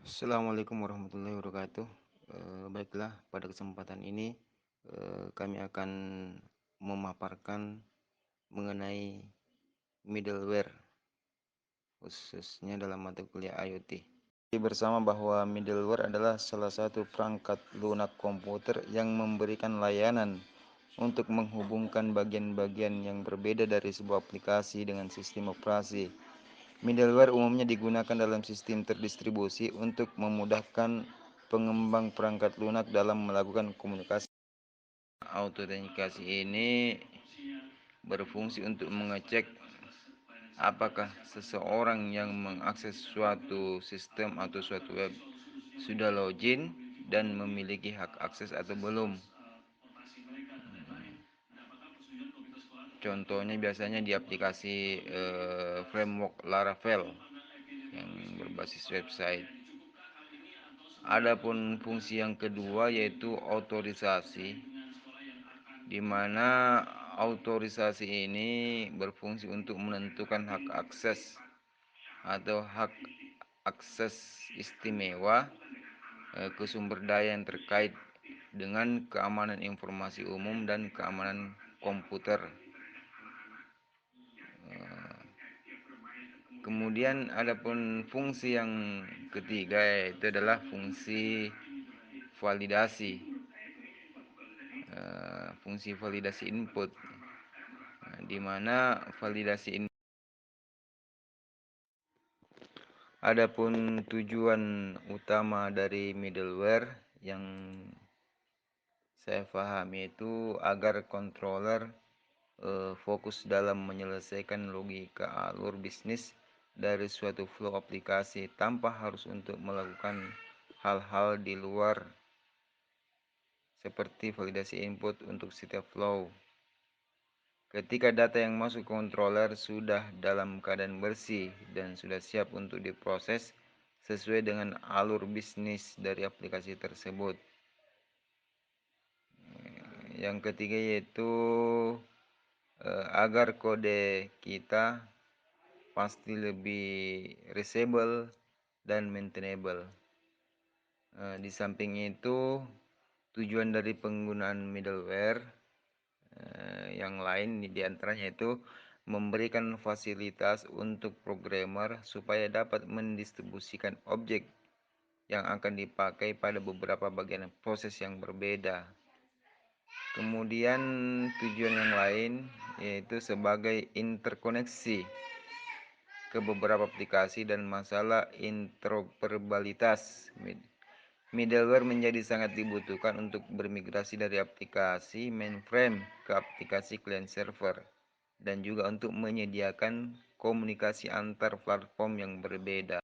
Assalamualaikum warahmatullahi wabarakatuh. Baiklah, pada kesempatan ini kami akan memaparkan mengenai middleware, khususnya dalam mata kuliah IoT. Bersama bahwa middleware adalah salah satu perangkat lunak komputer yang memberikan layanan untuk menghubungkan bagian-bagian yang berbeda dari sebuah aplikasi dengan sistem operasi. Middleware umumnya digunakan dalam sistem terdistribusi untuk memudahkan pengembang perangkat lunak dalam melakukan komunikasi. Autentikasi ini berfungsi untuk mengecek apakah seseorang yang mengakses suatu sistem atau suatu web sudah login dan memiliki hak akses atau belum. Contohnya biasanya di aplikasi framework Laravel yang berbasis website. Adapun fungsi yang kedua yaitu otorisasi, di mana otorisasi ini berfungsi untuk menentukan hak akses atau hak akses istimewa ke sumber daya yang terkait dengan keamanan informasi umum dan keamanan komputer. Kemudian adapun fungsi yang ketiga yaitu adalah fungsi validasi. Fungsi validasi input, di mana validasi input. Adapun tujuan utama dari middleware yang saya pahami itu agar controller fokus dalam menyelesaikan logika alur bisnis dari suatu flow aplikasi tanpa harus untuk melakukan hal-hal di luar seperti validasi input untuk setiap flow. Ketika data yang masuk controller sudah dalam keadaan bersih dan sudah siap untuk diproses sesuai dengan alur bisnis dari aplikasi tersebut. Yang ketiga yaitu agar kode kita pasti lebih reusable dan maintainable. Di samping itu, tujuan dari penggunaan middleware yang lain diantaranya itu memberikan fasilitas untuk programmer supaya dapat mendistribusikan objek yang akan dipakai pada beberapa bagian proses yang berbeda. Kemudian tujuan yang lain yaitu sebagai interkoneksi ke beberapa aplikasi dan masalah interoperabilitas. Middleware menjadi sangat dibutuhkan untuk bermigrasi dari aplikasi mainframe ke aplikasi client server dan juga untuk menyediakan komunikasi antar platform yang berbeda.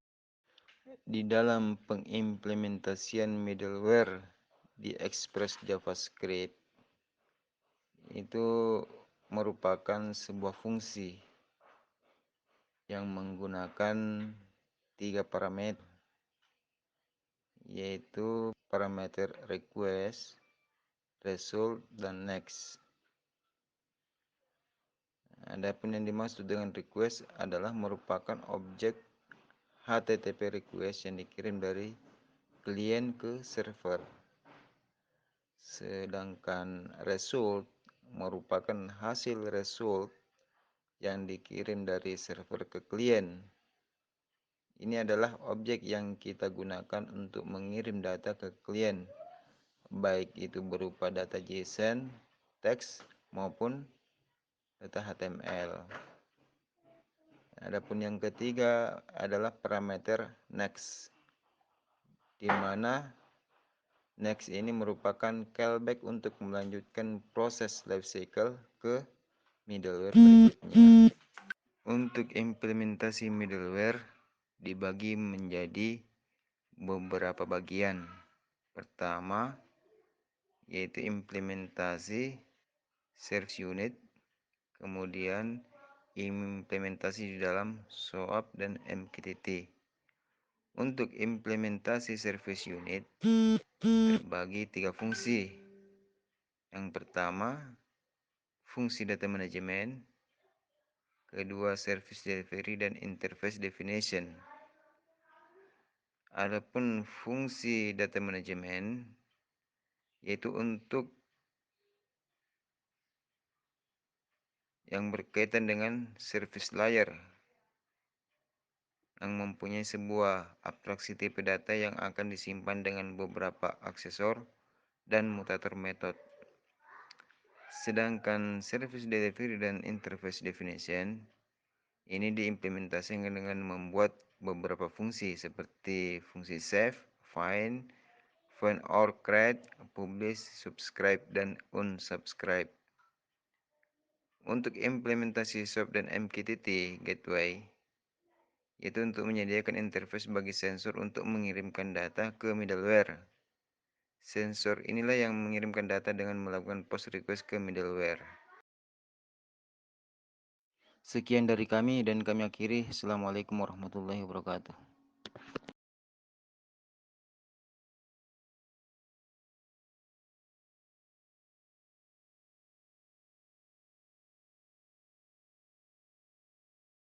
Di dalam pengimplementasian middleware di Express JavaScript itu merupakan sebuah fungsi yang menggunakan 3 parameter, yaitu parameter request, result, dan next. Adapun yang dimaksud dengan request adalah merupakan objek HTTP request yang dikirim dari klien ke server. Sedangkan result merupakan hasil result yang dikirim dari server ke klien. Ini adalah objek yang kita gunakan untuk mengirim data ke klien, baik itu berupa data JSON, teks, maupun data HTML. Adapun yang ketiga adalah parameter next, di mana next ini merupakan callback untuk melanjutkan proses lifecycle ke middleware berikutnya. Untuk implementasi middleware dibagi menjadi beberapa bagian. Pertama, yaitu implementasi service unit, kemudian implementasi di dalam SOAP dan MQTT. Untuk implementasi service unit terbagi 3 fungsi. Yang pertama, fungsi data management, kedua service delivery dan interface definition. Adapun fungsi data manajemen yaitu untuk yang berkaitan dengan service layer yang mempunyai sebuah abstraksi tipe data yang akan disimpan dengan beberapa aksesor dan mutator metode. Sedangkan service delivery dan interface definition ini diimplementasikan dengan membuat beberapa fungsi seperti fungsi save, find or create, publish, subscribe, dan unsubscribe. Untuk implementasi SOAP dan MQTT gateway, yaitu untuk menyediakan interface bagi sensor untuk mengirimkan data ke middleware. Sensor inilah yang mengirimkan data dengan melakukan post request ke middleware. Sekian dari kami dan kami akhiri. Assalamualaikum warahmatullahi wabarakatuh.